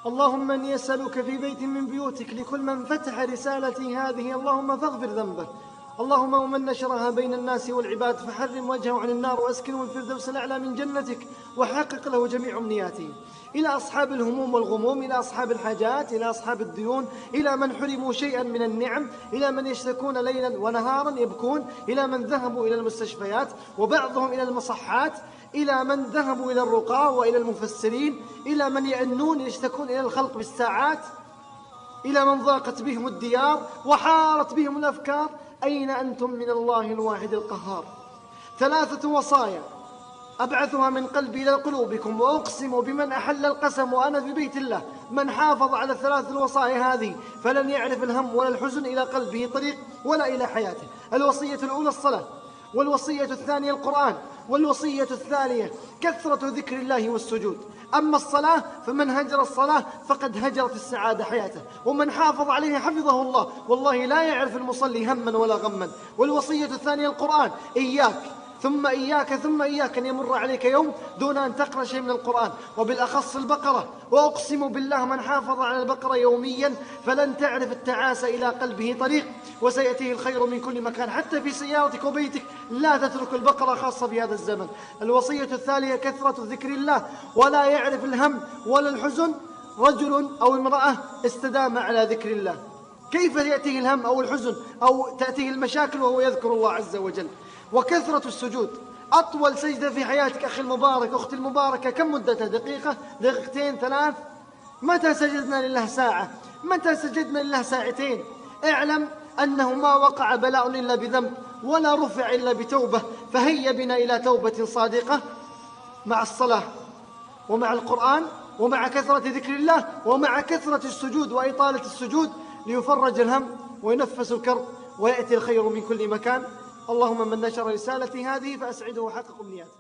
اللهم إني أسألك في بيت من بيوتك لكل من فتح رسالتي هذه اللهم فاغفر ذنبه، اللهم ومن نشرها بين الناس والعباد فحرم وجهه عن النار وأسكنه الفردوس الأعلى من جنتك وحقق له جميع أمنياته. إلى أصحاب الهموم والغموم، إلى أصحاب الحاجات، إلى أصحاب الديون، إلى من حرموا شيئا من النعم، إلى من يشتكون ليلا ونهارا يبكون، إلى من ذهبوا إلى المستشفيات وبعضهم إلى المصحات، إلى من ذهبوا إلى الرقاة وإلى المفسرين، إلى من يأنون يشتكون إلى الخلق بالساعات، إلى من ضاقت بهم الديار وحارت بهم الأفكار. أين أنتم من الله الواحد القهار؟ 3 وصايا أبعثها من قلبي إلى قلوبكم، وأقسم بمن أحل القسم وأنا في بيت الله، من حافظ على 3 الوصايا هذه فلن يعرف الهم ولا الحزن إلى قلبه طريق ولا إلى حياته. الوصية الأولى الصلاة، والوصية الثانية القرآن، والوصية الثانية كثرة ذكر الله والسجود. أما الصلاة فمن هجر الصلاة فقد هجرت السعادة حياته، ومن حافظ عليها حفظه الله، والله لا يعرف المصلي هما ولا غما. والوصية الثانية القرآن، إياك ثم إياك ثم إياك أن يمر عليك يوم دون أن تقرأ شيء من القرآن، وبالأخص البقرة. وأقسم بالله من حافظ على البقرة يوميا فلن تعرف التعاسة إلى قلبه طريق، وسيأتيه الخير من كل مكان، حتى في سيارتك وبيتك لا تترك البقرة خاصة بهذا الزمن. الوصية الثانية كثرة ذكر الله، ولا يعرف الهم ولا الحزن رجل أو امرأة استدام على ذكر الله. كيف يأتيه الهم أو الحزن أو تأتيه المشاكل وهو يذكر الله عز وجل؟ وكثرة السجود. أطول سجدة في حياتك أخي المبارك، أختي المباركة، كم مدتها؟ دقيقة، دقيقتين، 3؟ متى سجدنا لله ساعة؟ متى سجدنا لله ساعتين؟ اعلم أنه ما وقع بلاء إلا بذنب، ولا رفع إلا بتوبة. فهيا بنا إلى توبة صادقة مع الصلاة ومع القرآن ومع كثرة ذكر الله ومع كثرة السجود وإطالة السجود، ليفرج الهم وينفس الكرب ويأتي الخير من كل مكان. اللهم من نشر رسالتي هذه فأسعده وحقق أمنياته.